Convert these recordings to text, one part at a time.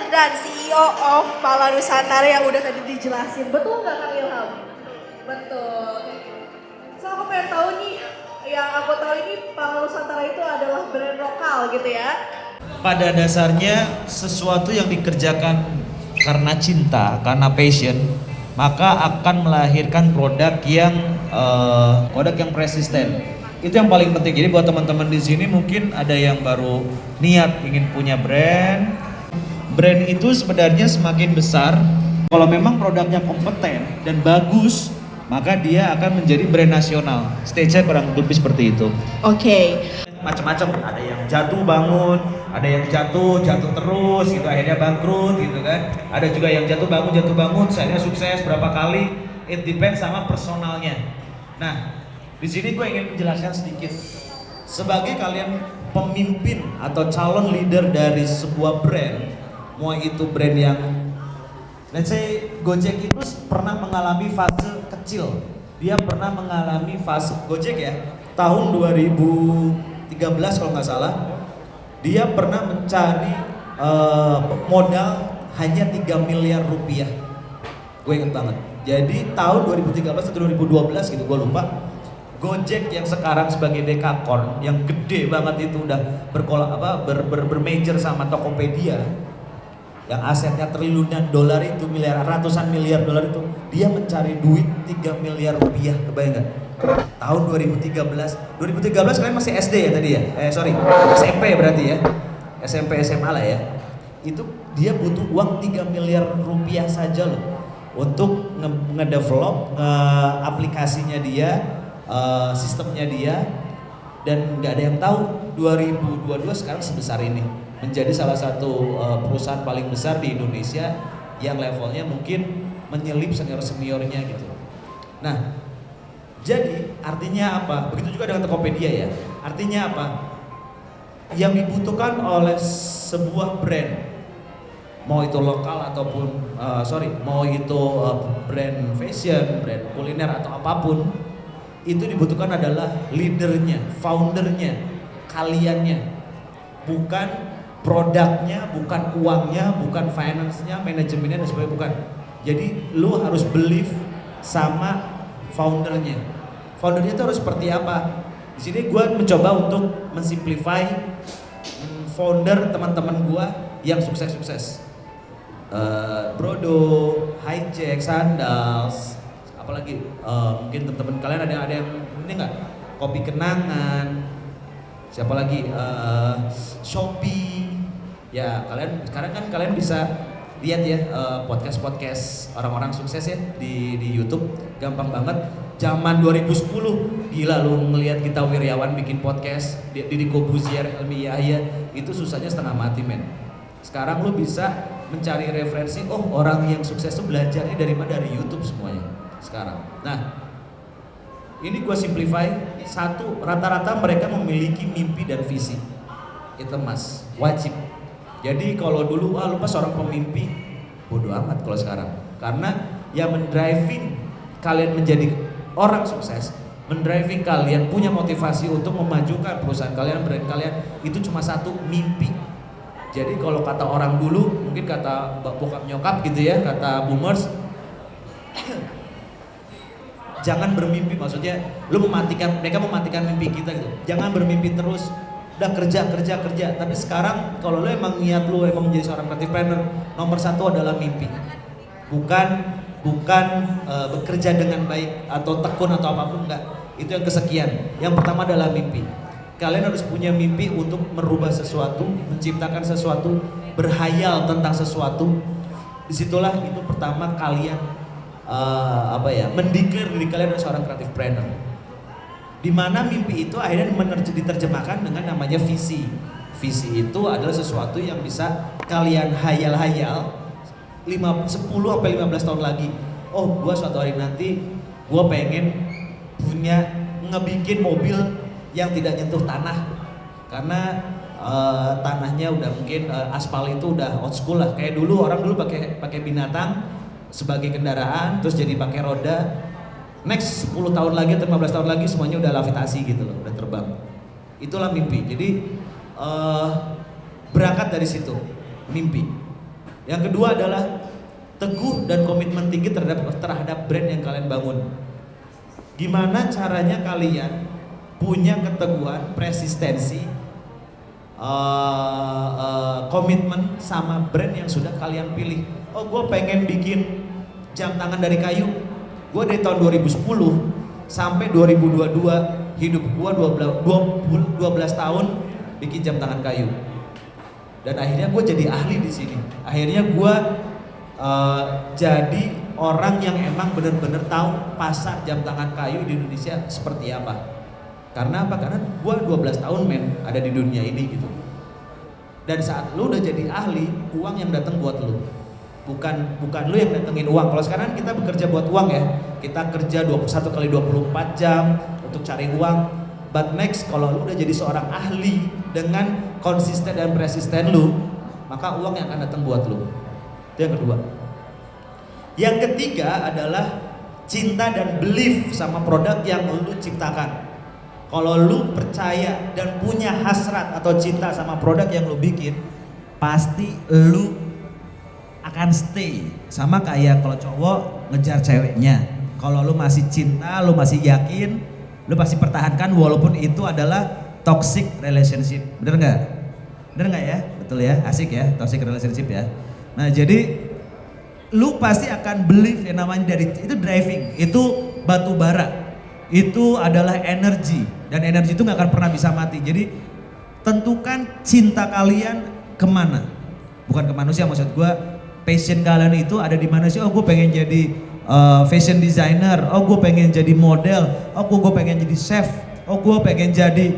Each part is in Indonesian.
dan CEO of Pala Nusantara yang udah tadi dijelasin. Betul nggak Kang Ilham? Betul. So aku pengen tahu nih, yang aku tahu ini Pala Nusantara itu adalah brand lokal gitu ya. Pada dasarnya sesuatu yang dikerjakan karena cinta, karena passion, maka akan melahirkan produk yang persisten. Itu yang paling penting. Jadi buat teman-teman di sini mungkin ada yang baru niat ingin punya brand. Brand itu sebenarnya semakin besar kalau memang produknya kompeten dan bagus, maka dia akan menjadi brand nasional. Stage-nya kurang lebih seperti itu. Oke. Macam-macam, ada yang jatuh bangun, ada yang jatuh terus gitu akhirnya bangkrut gitu kan. Ada juga yang jatuh bangun, akhirnya sukses berapa kali. It depends sama personalnya. Nah, di sini gue ingin menjelaskan sedikit. Sebagai kalian pemimpin atau calon leader dari sebuah brand, mau itu brand yang, let's say Gojek itu pernah mengalami fase kecil. Dia pernah mengalami fase Gojek ya, tahun 2013 kalau nggak salah, dia pernah mencari modal hanya 3 miliar rupiah. Gue inget banget. Jadi tahun 2013 atau 2012 gitu, gue lupa. Gojek yang sekarang sebagai Dekakorn yang gede banget itu udah bermajor sama Tokopedia, yang asetnya triliunan dolar itu, ratusan miliar dolar itu, dia mencari duit 3 miliar rupiah, kebayang nggak? Tahun 2013 kalian masih SD ya tadi ya? SMP berarti ya? SMP SMA lah ya. Itu dia butuh uang 3 miliar rupiah saja loh untuk ngedevelop aplikasinya dia, sistemnya dia, dan nggak ada yang tahu 2022 sekarang sebesar ini, menjadi salah satu perusahaan paling besar di Indonesia yang levelnya mungkin menyelip senior-seniornya gitu. Nah, jadi artinya apa? Begitu juga dengan Tokopedia ya. Artinya apa? Yang dibutuhkan oleh sebuah brand, mau itu lokal ataupun mau itu brand fashion, brand kuliner atau apapun, itu dibutuhkan adalah leadernya, foundernya, kaliannya, bukan produknya, bukan uangnya, bukan finance-nya, manajemennya dan sebagainya, bukan. Jadi lu harus believe sama foundernya. Foundernya itu harus seperti apa? Di sini gue mencoba untuk mensimplify founder teman-teman gue yang sukses-sukses. Brodo, Hijack, Sandals, apalagi mungkin teman-teman kalian ada yang ini nggak? Kopi Kenangan, siapa lagi? Shopee. Ya kalian sekarang kan kalian bisa lihat ya podcast orang-orang sukses ya di YouTube, gampang banget. Zaman 2010 gila lu ngelihat Gita Wirjawan bikin podcast, Deddy Corbuzier, Helmi Yahya, itu susahnya setengah mati men. Sekarang lu bisa mencari referensi, oh orang yang sukses tuh belajarnya dari mana? Dari YouTube semuanya sekarang. Nah, ini gue simplify, satu, rata-rata mereka memiliki mimpi dan visi. Itu mas, wajib. Jadi kalau dulu, lu pas seorang pemimpi, bodoh amat kalau sekarang. Karena yang mendriving kalian menjadi orang sukses, mendriving kalian punya motivasi untuk memajukan perusahaan kalian, brand kalian, itu cuma satu, mimpi. Jadi kalau kata orang dulu, mungkin kata bokap nyokap gitu ya, kata boomers, jangan bermimpi, maksudnya mereka mematikan mimpi kita gitu. Jangan bermimpi terus, udah kerja. Tapi sekarang kalau lu emang niat lu emang menjadi seorang creative planner, nomor satu adalah mimpi. Bukan bekerja dengan baik atau tekun atau apapun, enggak. Itu yang kesekian. Yang pertama adalah mimpi. Kalian harus punya mimpi untuk merubah sesuatu, menciptakan sesuatu, berhayal tentang sesuatu. Disitulah itu pertama kalian mendeklar diri kalian adalah seorang creative planner. Dimana mimpi itu akhirnya diterjemahkan dengan namanya visi. Visi itu adalah sesuatu yang bisa kalian hayal-hayal 10-15 tahun lagi. Oh, gua suatu hari nanti gua pengen ngebikin mobil yang tidak nyentuh tanah, karena tanahnya udah mungkin aspal itu udah old school lah. Kayak dulu orang pakai binatang sebagai kendaraan, terus jadi pakai roda. Next 10 tahun lagi atau 15 tahun lagi semuanya udah levitasi gitu loh, udah terbang. Itulah mimpi. Jadi berangkat dari situ, mimpi. Yang kedua adalah teguh dan komitmen tinggi terhadap brand yang kalian bangun. Gimana caranya kalian punya keteguhan, persistensi, komitmen sama brand yang sudah kalian pilih. Oh, gue pengen bikin jam tangan dari kayu. Gue dari tahun 2010 sampai 2022 hidup gue 12 tahun bikin jam tangan kayu. Dan akhirnya gue jadi ahli di sini. Akhirnya gue jadi orang yang emang bener-bener tahu pasar jam tangan kayu di Indonesia seperti apa. Karena apa? Karena gue 12 tahun ada di dunia ini gitu. Dan saat lu udah jadi ahli, uang yang datang buat lu. Bukan lu yang datengin uang. Kalau sekarang kita bekerja buat uang ya. Kita kerja 21 kali 24 jam untuk cari uang. But next, kalau lu udah jadi seorang ahli dengan konsisten dan persisten lu, maka uang yang akan datang buat lu. Itu yang kedua. Yang ketiga adalah cinta dan belief sama produk yang lu ciptakan. Kalau lu percaya dan punya hasrat atau cinta sama produk yang lu bikin, pasti lu akan stay. Sama kayak kalau cowok ngejar ceweknya. Kalau lu masih cinta, lu masih yakin, lu pasti pertahankan walaupun itu adalah toxic relationship. Bener nggak? Bener nggak ya? Betul ya? Asik ya, toxic relationship ya. Nah jadi lu pasti akan believe yang namanya dari itu driving, itu batu bara, itu adalah energi dan energi itu nggak akan pernah bisa mati. Jadi tentukan cinta kalian kemana, bukan ke manusia. Maksud gue passion kalian itu ada di mana sih? Oh gue pengen jadi fashion designer, oh gue pengen jadi model, oh gue pengen jadi chef, oh gue pengen jadi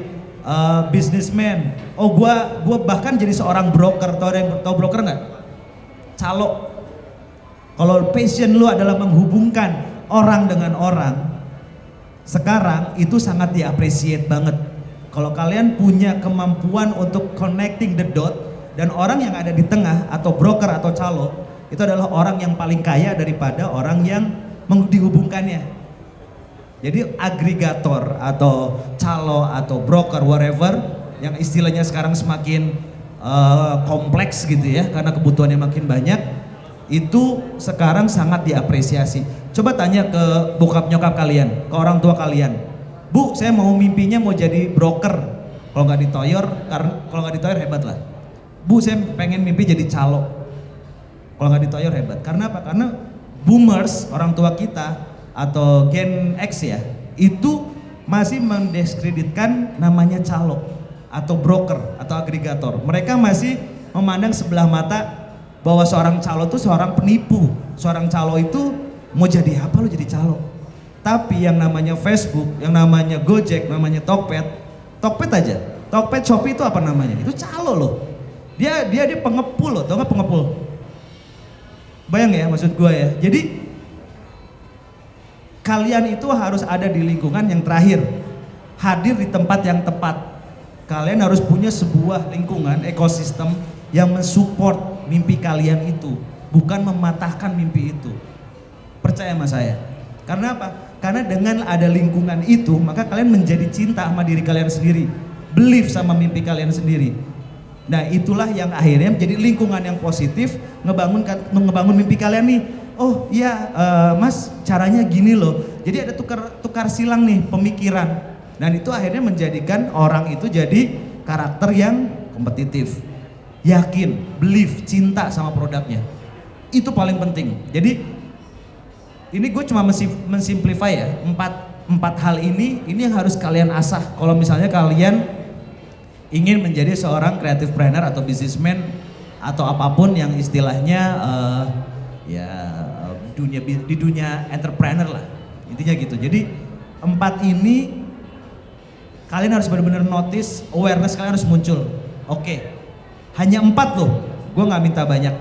businessman, oh gue bahkan jadi seorang broker. Tau broker nggak? Calo. Kalau passion lu adalah menghubungkan orang dengan orang, sekarang itu sangat diapresiasi banget. Kalau kalian punya kemampuan untuk connecting the dot, dan orang yang ada di tengah atau broker atau calo itu adalah orang yang paling kaya daripada orang yang dihubungkannya. Jadi agregator atau calo atau broker whatever yang istilahnya sekarang semakin kompleks gitu ya, karena kebutuhannya makin banyak, itu sekarang sangat diapresiasi. Coba tanya ke bokap nyokap kalian, ke orang tua kalian, Bu, saya mau mimpinya mau jadi broker. Kalau nggak ditoyor, hebat lah. Bu, saya pengen mimpi jadi calo. Kalau nggak ditoyor hebat. Karena apa? Karena boomers, orang tua kita atau Gen X ya, itu masih mendiskreditkan namanya calo atau broker atau agregator. Mereka masih memandang sebelah mata bahwa seorang calo itu seorang penipu. Seorang calo itu mau jadi apa lu jadi calo. Tapi yang namanya Facebook, yang namanya Gojek, namanya Tokped aja. Tokped, Shopee itu apa namanya? Itu calo loh. Dia pengepul loh, tau gak pengepul? Bayang ya maksud gue ya. Jadi kalian itu harus ada di lingkungan yang terakhir, hadir di tempat yang tepat. Kalian harus punya sebuah lingkungan, ekosistem yang mensupport mimpi kalian itu, bukan mematahkan mimpi itu. Percaya sama saya. Karena apa? Karena dengan ada lingkungan itu, maka kalian menjadi cinta sama diri kalian sendiri, believe sama mimpi kalian sendiri. Nah itulah yang akhirnya menjadi lingkungan yang positif, ngebangun mimpi kalian nih. Oh iya mas, caranya gini loh. Jadi ada tukar silang nih pemikiran. Dan itu akhirnya menjadikan orang itu jadi karakter yang kompetitif, yakin, believe, cinta sama produknya. Itu paling penting. Jadi ini gue cuma mensimplify ya, empat hal ini yang harus kalian asah. Kalau misalnya kalian ingin menjadi seorang creative planner atau businessman atau apapun yang istilahnya di dunia entrepreneur lah, intinya gitu. Jadi 4 ini kalian harus benar-benar notice, awareness kalian harus muncul. Oke, hanya 4 loh, gue nggak minta banyak,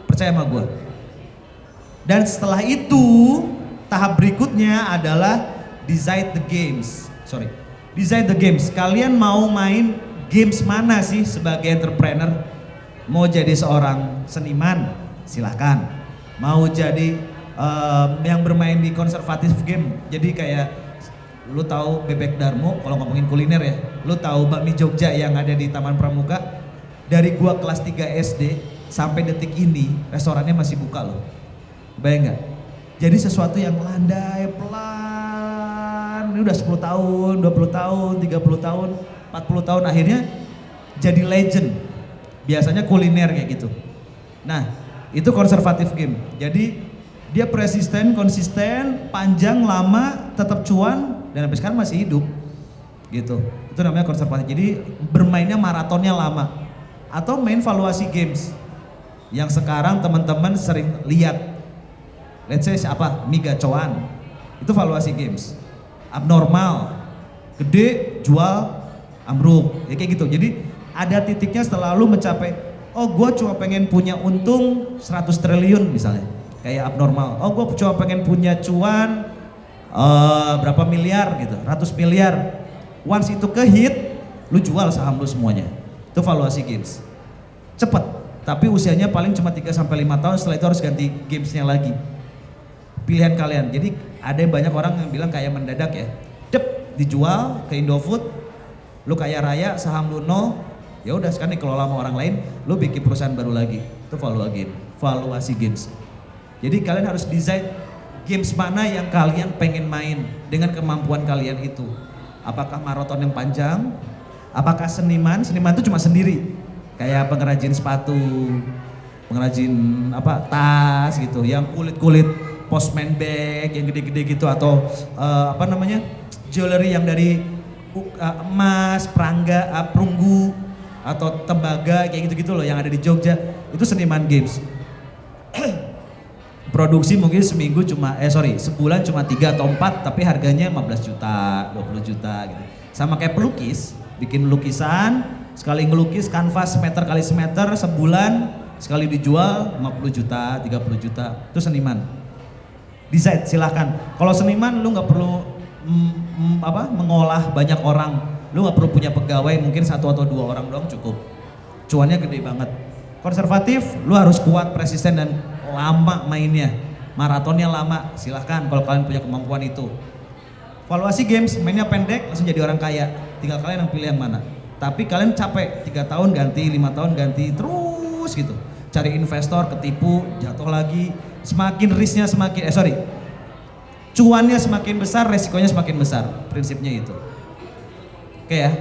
percaya sama gue. Dan setelah itu tahap berikutnya adalah design the games. Kalian mau main games mana sih sebagai entrepreneur? Mau jadi seorang seniman, silahkan. Mau jadi yang bermain di konservatif game, jadi kayak lu tahu Bebek Darmo kalau ngomongin kuliner ya, lu tahu bakmi Jogja yang ada di Taman Pramuka. Dari gua kelas 3 SD sampai detik ini restorannya masih buka loh. Bayang nggak? Jadi sesuatu yang landai pelan, ini udah 10 tahun, 20 tahun, 30 tahun, 40 tahun akhirnya jadi legend. Biasanya kuliner kayak gitu. Nah, itu konservatif game. Jadi dia persisten, konsisten, panjang, lama, tetap cuan dan sampai sekarang masih hidup. Gitu. Itu namanya konservatif. Jadi bermainnya maratonnya lama. Atau main valuasi games yang sekarang teman-teman sering lihat. Let's say apa? Miga Coan. Itu valuasi games. Abnormal, gede, jual, ambruk. Ya kayak gitu. Jadi ada titiknya setelah lu mencapai, oh gue cuma pengen punya untung 100 triliun misalnya. Kayak abnormal. Oh gue cuma pengen punya cuan berapa miliar gitu, 100 miliar. Once itu ke hit, lu jual saham lu semuanya. Itu valuasi games. Cepet, tapi usianya paling cuma 3-5 tahun, setelah itu harus ganti gamesnya lagi. Pilihan kalian. Jadi ada banyak orang yang bilang kayak mendadak ya. Dep, dijual ke Indofood, lu kaya raya, saham lu nol, ya udah sekarang dikelola sama orang lain, lu bikin perusahaan baru lagi. Itu valuasi games. Jadi kalian harus desain games mana yang kalian pengen main dengan kemampuan kalian itu. Apakah maraton yang panjang? Apakah seniman? Seniman itu cuma sendiri. Kayak pengrajin sepatu, pengrajin tas gitu, yang kulit-kulit postman bag yang gede-gede gitu, atau jewelry yang dari emas, perunggu atau tembaga kayak gitu-gitu loh yang ada di Jogja. Itu seniman games. Produksi mungkin sebulan cuma 3 atau 4 tapi harganya 15 juta, 20 juta gitu. Sama kayak pelukis, bikin lukisan, sekali ngelukis kanvas meter kali semeter sebulan, sekali dijual 50 juta, 30 juta. Itu seniman. Desain silahkan. Kalau seniman lu nggak perlu mengolah banyak orang. Lu nggak perlu punya pegawai, mungkin 1 atau 2 orang doang cukup. Cuannya gede banget. Konservatif, lu harus kuat, persisten dan lama mainnya. Maratonnya lama, silahkan kalau kalian punya kemampuan itu. Valuasi games, mainnya pendek, langsung jadi orang kaya. Tinggal kalian yang pilih yang mana. Tapi kalian capek, 3 tahun ganti, 5 tahun ganti, terus gitu. Cari investor, ketipu, jatuh lagi. Semakin risknya cuannya semakin besar, resikonya semakin besar. Prinsipnya itu. Oke ya.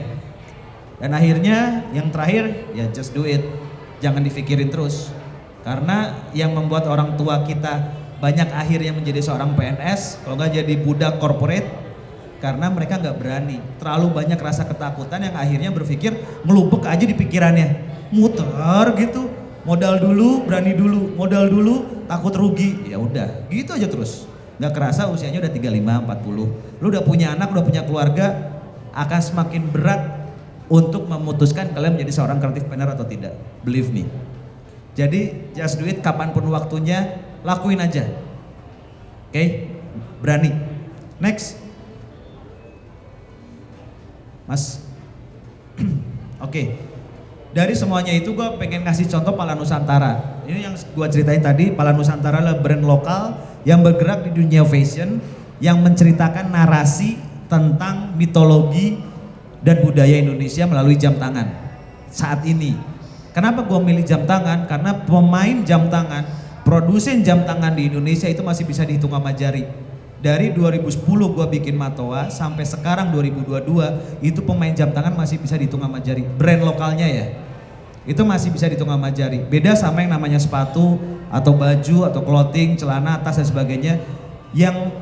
Dan akhirnya yang terakhir, ya just do it. Jangan dipikirin terus. Karena yang membuat orang tua kita banyak akhirnya menjadi seorang PNS, kalau nggak jadi budak corporate, karena mereka nggak berani. Terlalu banyak rasa ketakutan yang akhirnya berpikir ngelubek aja di pikirannya, muter gitu. Modal dulu, berani dulu, modal dulu, takut rugi, ya udah, gitu aja terus. Nggak kerasa usianya udah 35, 40. Lu udah punya anak, udah punya keluarga, akan semakin berat untuk memutuskan kalian menjadi seorang creative planner atau tidak. Believe me. Jadi just do it kapanpun waktunya, lakuin aja. Oke? Berani. Next. Mas. Oke. Dari semuanya itu gue pengen ngasih contoh Pala Nusantara. Ini yang gue ceritain tadi, Pala Nusantara adalah brand lokal yang bergerak di dunia fashion, yang menceritakan narasi tentang mitologi dan budaya Indonesia melalui jam tangan. Saat ini. Kenapa gue milih jam tangan? Karena pemain jam tangan, produsen jam tangan di Indonesia itu masih bisa dihitung sama jari. Dari 2010 gue bikin Matoa sampai sekarang 2022 itu pemain jam tangan masih bisa dihitung sama jari. Brand lokalnya ya, itu masih bisa dihitung sama jari. Beda sama yang namanya sepatu atau baju atau clothing, celana, tas dan sebagainya yang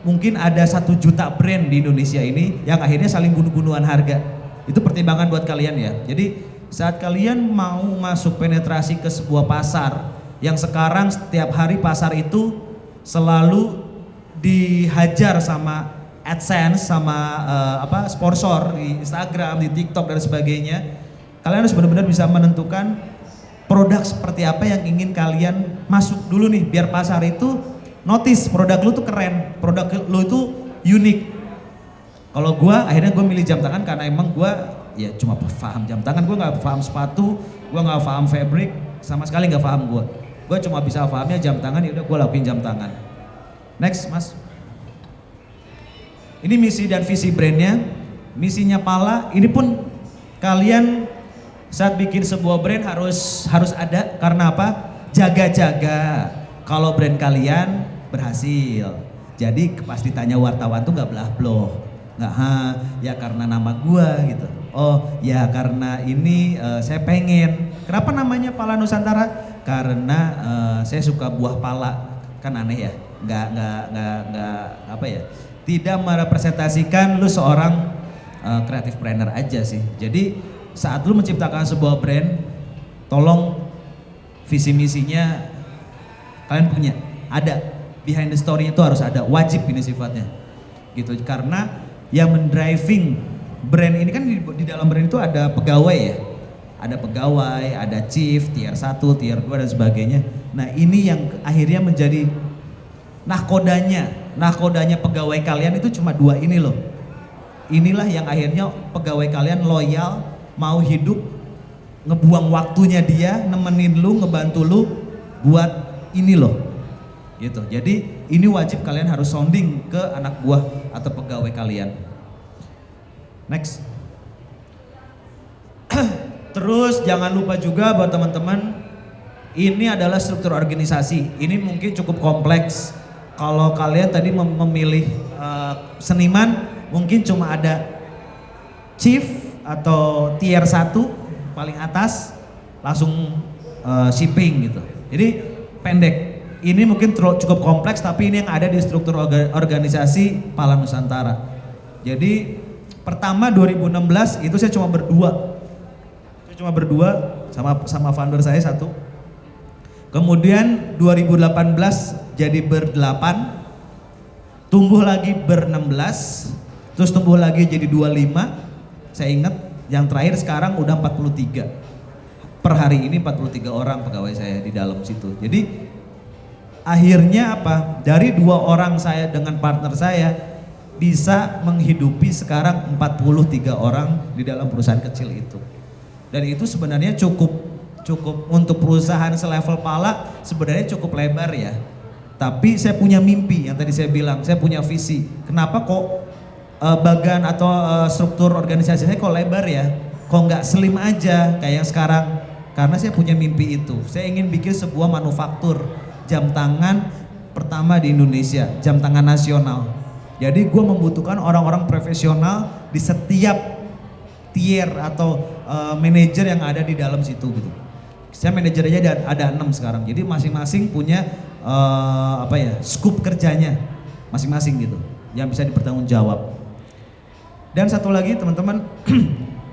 mungkin ada 1 juta brand di Indonesia ini yang akhirnya saling bunuh-bunuhan harga. Itu pertimbangan buat kalian ya. Jadi saat kalian mau masuk penetrasi ke sebuah pasar yang sekarang setiap hari pasar itu selalu dihajar sama AdSense, sama sponsor di Instagram, di TikTok dan sebagainya, kalian harus benar-benar bisa menentukan produk seperti apa yang ingin kalian masuk dulu nih, biar pasar itu notice produk lu tuh keren, produk lu itu unik. Kalau gua akhirnya gue milih jam tangan karena emang gua ya cuma paham jam tangan, gue nggak paham sepatu, gue nggak paham fabric, sama sekali nggak paham gue. Gue cuma bisa pahamnya jam tangan, ya udah gue lakuin jam tangan. Next mas. Ini misi dan visi brandnya, misinya Pala. Ini pun kalian Saat bikin sebuah brand harus ada, karena apa? Jaga-jaga kalau brand kalian berhasil. Jadi pas ditanya wartawan tuh nggak belah bloh, nggak ya karena nama gua gitu. Oh ya karena ini saya pengen. Kenapa namanya Pala Nusantara? Karena saya suka buah pala. Kan aneh ya, nggak apa ya? Tidak merepresentasikan lu seorang creative planner aja sih. Jadi saat lu menciptakan sebuah brand, tolong visi misinya kalian punya, ada behind the story itu harus ada, wajib ini sifatnya, gitu. Karena yang mendriving brand ini kan di dalam brand itu ada pegawai ya, ada chief, tier 1, tier 2 dan sebagainya. Nah ini yang akhirnya menjadi nahkodanya pegawai kalian itu cuma 2 ini loh. Inilah yang akhirnya pegawai kalian loyal, mau hidup, ngebuang waktunya dia, nemenin lu, ngebantu lu buat ini loh. Gitu. Jadi ini wajib kalian harus sounding ke anak buah atau pegawai kalian. Next. Terus jangan lupa juga buat teman-teman, ini adalah struktur organisasi. Ini mungkin cukup kompleks. Kalau kalian tadi memilih seniman, mungkin cuma ada chief atau tier 1 paling atas langsung shipping gitu. Jadi pendek. Ini mungkin cukup kompleks, tapi ini yang ada di struktur organisasi Pala Nusantara. Jadi pertama 2016 itu saya cuma berdua sama founder saya satu. Kemudian 2018 jadi ber-8, tumbuh lagi ber-16, terus tumbuh lagi jadi 25. Saya ingat yang terakhir sekarang udah 43. Per hari ini 43 orang pegawai saya di dalam situ. Jadi akhirnya apa? Dari 2 orang saya dengan partner saya bisa menghidupi sekarang 43 orang di dalam perusahaan kecil itu. Dan itu sebenarnya cukup untuk perusahaan selevel Pala sebenarnya cukup lebar ya. Tapi saya punya mimpi yang tadi saya bilang, saya punya visi. Kenapa kok bagan atau struktur organisasi saya kok lebar ya? Kok nggak slim aja kayak yang sekarang? Karena saya punya mimpi itu. Saya ingin bikin sebuah manufaktur jam tangan pertama di Indonesia, jam tangan nasional. Jadi gue membutuhkan orang-orang profesional di setiap tier atau manajer yang ada di dalam situ gitu. Saya manajernya ada 6 sekarang. Jadi masing-masing punya scoop kerjanya masing-masing gitu, yang bisa dipertanggungjawab. Dan satu lagi teman-teman,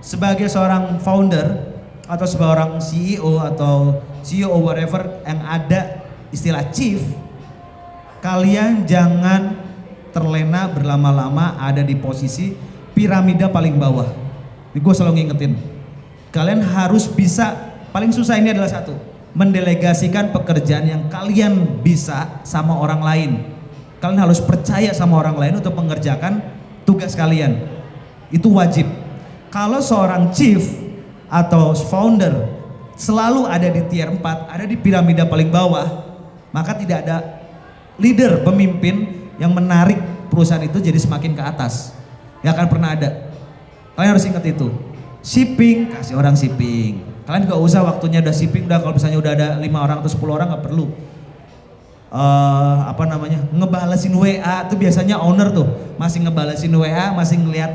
sebagai seorang founder atau seorang CEO atau CEO whatever yang ada istilah chief, kalian jangan terlena berlama-lama ada di posisi piramida paling bawah. Ini gue selalu ngingetin, kalian harus bisa, paling susah ini adalah satu, mendelegasikan pekerjaan yang kalian bisa sama orang lain. Kalian harus percaya sama orang lain untuk mengerjakan tugas kalian. Itu wajib. Kalau seorang chief atau founder selalu ada di tier 4, ada di piramida paling bawah, maka tidak ada leader, pemimpin yang menarik perusahaan itu jadi semakin ke atas. Gak akan pernah ada. Kalian harus ingat itu. Shipping, kasih orang shipping. Kalian gak usah waktunya udah shipping, udah kalau misalnya udah ada 5 orang atau 10 orang gak perlu. Ngebalesin WA tuh biasanya owner tuh masih ngebalesin WA, masih ngeliat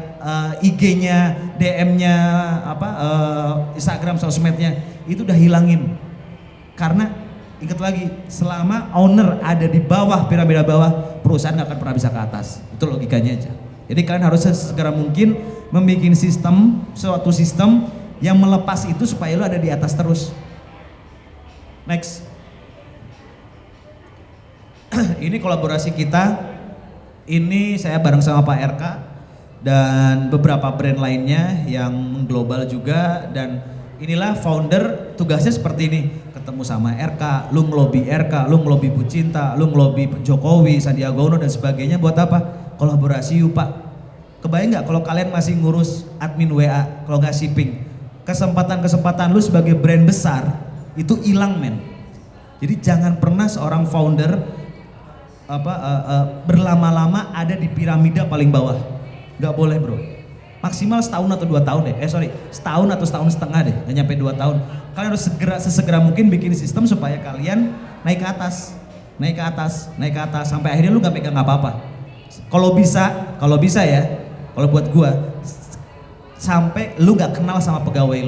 IG-nya, DM-nya, Instagram, sosmednya, itu udah hilangin. Karena ingat lagi, selama owner ada di bawah, piramida bawah, perusahaan gak akan pernah bisa ke atas. Itu logikanya aja. Jadi kalian harus segera mungkin membuat suatu sistem yang melepas itu supaya lo ada di atas terus. Next. Ini kolaborasi kita. Ini saya bareng sama Pak RK dan beberapa brand lainnya yang global juga. Dan inilah founder, tugasnya seperti ini. Ketemu sama RK, lu ngelobi RK, lu ngelobi Bu Cinta, lu ngelobi Jokowi, Sandiaga Uno dan sebagainya. Buat apa? Kolaborasi yuk Pak. Kebayang nggak kalau kalian masih ngurus admin WA, kalau nggak shipping, kesempatan lu sebagai brand besar itu hilang men. Jadi jangan pernah seorang founder berlama-lama ada di piramida paling bawah, nggak boleh bro. Maksimal setahun atau 2 tahun deh. Setahun atau setahun setengah deh, nggak nyampe 2 tahun. Kalian harus sesegera mungkin bikin sistem supaya kalian naik ke atas, naik ke atas, naik ke atas sampai akhirnya lu nggak pegang apa-apa. Kalau bisa ya, kalau buat gua sampai lu nggak kenal sama pegawai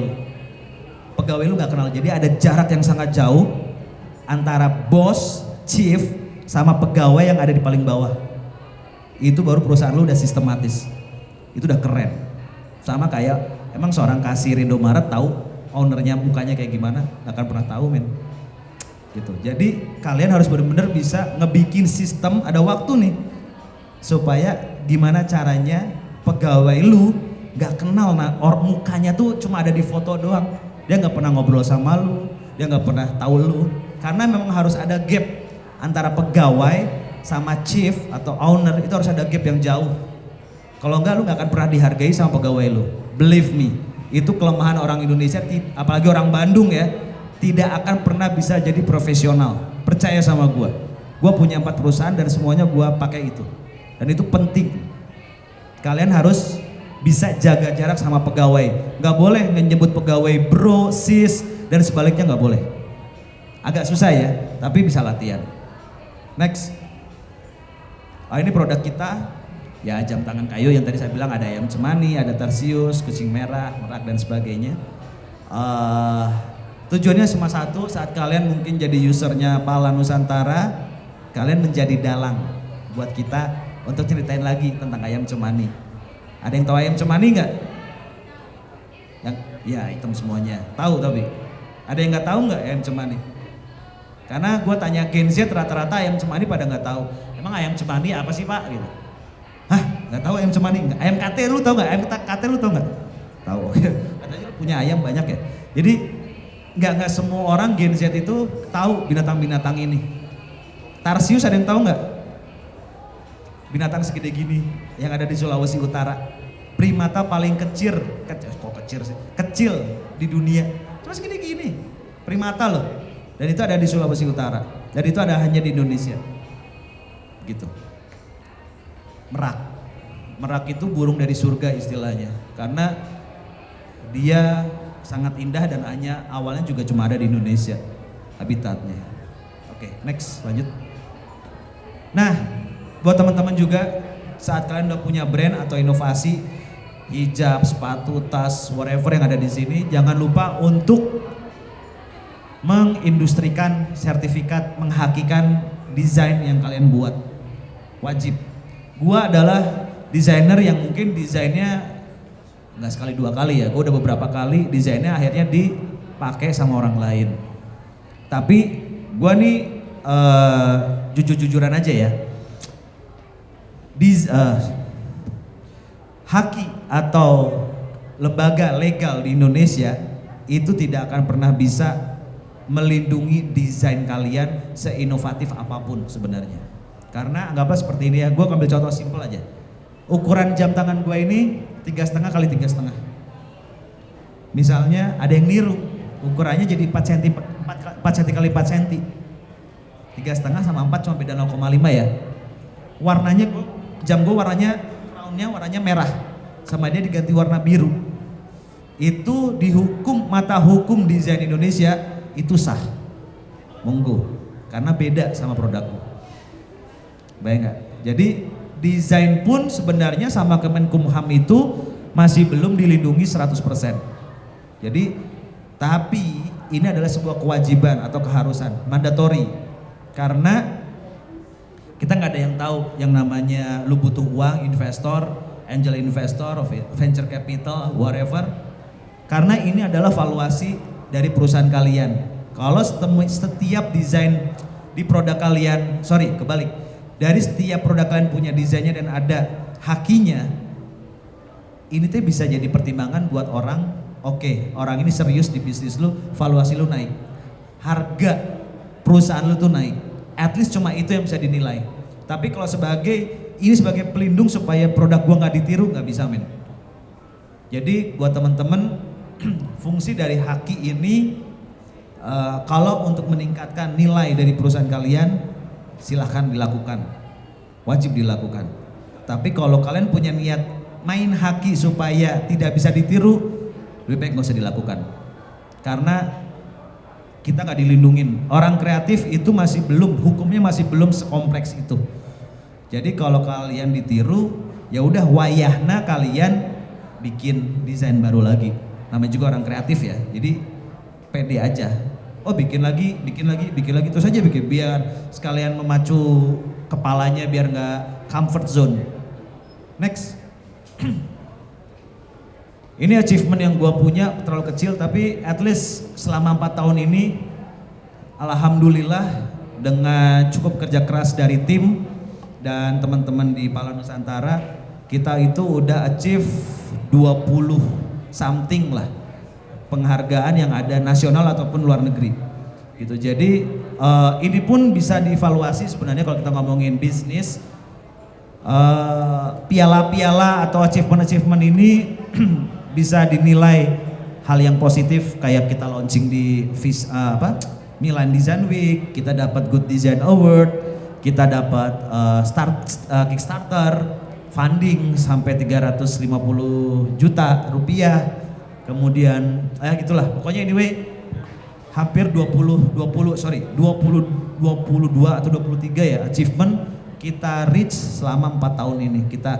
lu nggak kenal. Jadi ada jarak yang sangat jauh antara bos, chief sama pegawai yang ada di paling bawah. Itu baru perusahaan lu udah sistematis. Itu udah keren. Sama kayak emang seorang kasir Indomaret tahu ownernya mukanya kayak gimana? Gak akan pernah tahu men. Gitu. Jadi kalian harus benar-benar bisa ngebikin sistem, ada waktu nih supaya gimana caranya pegawai lu gak kenal mukanya tuh cuma ada di foto doang. Dia gak pernah ngobrol sama lu, dia gak pernah tahu lu. Karena memang harus ada gap antara pegawai sama chief atau owner, itu harus ada gap yang jauh. Kalau enggak lu gak akan pernah dihargai sama pegawai lu. Believe me, itu kelemahan orang Indonesia, apalagi orang Bandung ya, tidak akan pernah bisa jadi profesional. Percaya sama gua. Gua punya 4 perusahaan dan semuanya gua pakai itu. Dan itu penting. Kalian harus bisa jaga jarak sama pegawai. Gak boleh menyebut pegawai bro, sis, dan sebaliknya gak boleh. Agak susah ya, tapi bisa latihan. Next. Ini produk kita. Ya jam tangan kayu yang tadi saya bilang, ada ayam cemani, ada tarsius, kucing merah, merak dan sebagainya. Tujuannya cuma satu, saat kalian mungkin jadi usernya Pala Nusantara, kalian menjadi dalang buat kita untuk ceritain lagi tentang ayam cemani. Ada yang tahu ayam cemani nggak? Yang ya hitam semuanya. Tahu tapi ada yang nggak tahu nggak ayam cemani? Karena gue tanya Gen Z rata-rata ayam cemani pada nggak tahu. Emang ayam cemani apa sih Pak? Gitu. Hah, nggak tahu ayam cemani? Nggak. Ayam kate lu tau nggak? Ayam kate lu tau nggak? Tahu. Katanya lu punya ayam banyak ya. Jadi nggak semua orang Gen Z itu tahu binatang-binatang ini. Tarsius ada yang tahu nggak? Binatang segede gini yang ada di Sulawesi Utara. Primata paling kecil di dunia. Cuma segede gini. Primata loh. Dan itu ada di Sulawesi Utara. Dan itu ada hanya di Indonesia. Gitu. Merak itu burung dari surga istilahnya, karena dia sangat indah dan hanya awalnya juga cuma ada di Indonesia habitatnya. Oke, next lanjut. Nah, buat teman-teman juga saat kalian udah punya brand atau inovasi hijab, sepatu, tas, whatever yang ada di sini, jangan lupa untuk mengindustrikan sertifikat, menghakikan desain yang kalian buat. Wajib. Gua adalah desainer yang mungkin desainnya nggak sekali 2 kali ya, gua udah beberapa kali desainnya akhirnya dipakai sama orang lain. Tapi gua nih jujur-jujuran aja ya, haki atau lembaga legal di Indonesia itu tidak akan pernah bisa melindungi desain kalian seinovatif apapun sebenarnya. Karena anggaplah seperti ini ya, gue ambil contoh simpel aja. Ukuran jam tangan gue ini 3,5 kali 3,5. Misalnya ada yang niru, ukurannya jadi 4 cm kali 4 cm. 3,5 sama 4 cuma beda 0,5 ya. Warnanya jam gue warnanya crownnya warnanya merah, sama dia diganti warna biru. Itu dihukum mata hukum desain Indonesia itu sah, monggo, karena beda sama produkku. Bayang nggak? Jadi desain pun sebenarnya sama Kemenkumham itu masih belum dilindungi 100%. Jadi tapi ini adalah sebuah kewajiban atau keharusan, mandatory. Karena kita nggak ada yang tahu yang namanya lu butuh uang, investor, angel investor, venture capital, whatever. Karena ini adalah valuasi dari perusahaan kalian. Kalau setiap desain di produk kalian, dari setiap produk kalian punya desainnya dan ada hakinya, ini tuh bisa jadi pertimbangan buat orang, oke, orang ini serius di bisnis lu, valuasi lu naik, harga perusahaan lu tuh naik, at least cuma itu yang bisa dinilai. Tapi kalau sebagai pelindung supaya produk gua nggak ditiru, nggak bisa men. Jadi buat teman-teman, fungsi dari haki ini kalau untuk meningkatkan nilai dari perusahaan kalian, silahkan dilakukan, wajib dilakukan. Tapi kalau kalian punya niat main haki supaya tidak bisa ditiru, lebih baik nggak usah dilakukan. Karena kita nggak dilindungin. Orang kreatif itu masih belum, hukumnya masih belum sekompleks itu. Jadi kalau kalian ditiru, ya udah wayahna kalian bikin desain baru lagi. Namanya juga orang kreatif ya. Jadi pede aja. Oh bikin lagi terus aja bikin biar sekalian memacu kepalanya biar nggak comfort zone. Next. Ini achievement yang gua punya terlalu kecil tapi at least selama 4 tahun ini alhamdulillah dengan cukup kerja keras dari tim dan teman-teman di Pala Nusantara kita itu udah achieve 20 something lah penghargaan yang ada nasional ataupun luar negeri gitu. Jadi ini pun bisa dievaluasi sebenarnya kalau kita ngomongin bisnis. Piala-piala atau achievement ini bisa dinilai hal yang positif kayak kita launching di Milan Design Week, kita dapat Good Design Award, kita dapat Kickstarter funding sampai 350 juta rupiah. Kemudian gitulah pokoknya anyway hampir 22 atau 23 ya achievement kita reach selama 4 tahun ini, kita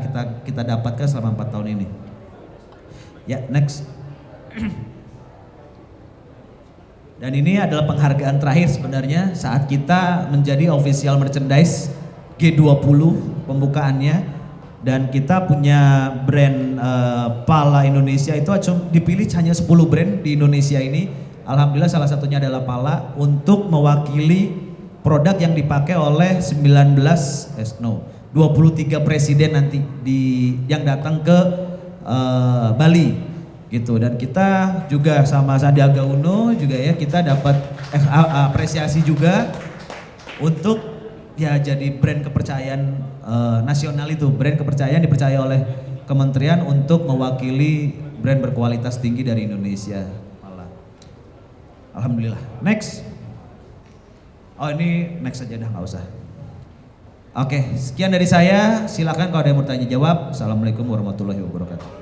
dapatkan selama 4 tahun ini. Ya, next. Dan ini adalah penghargaan terakhir sebenarnya saat kita menjadi official merchandise G20 pembukaannya dan kita punya brand Pala Indonesia itu dipilih hanya 10 brand di Indonesia ini. Alhamdulillah salah satunya adalah Pala untuk mewakili produk yang dipakai oleh 23 presiden nanti yang datang ke Bali gitu. Dan kita juga sama Sandiaga Uno juga ya kita dapat apresiasi juga untuk ya jadi brand kepercayaan nasional itu, brand kepercayaan dipercaya oleh kementerian untuk mewakili brand berkualitas tinggi dari Indonesia. Alhamdulillah. Next. Oh ini next aja dah nggak usah. Oke, sekian dari saya. Silakan kalau ada yang mau tanya jawab. Assalamualaikum warahmatullahi wabarakatuh.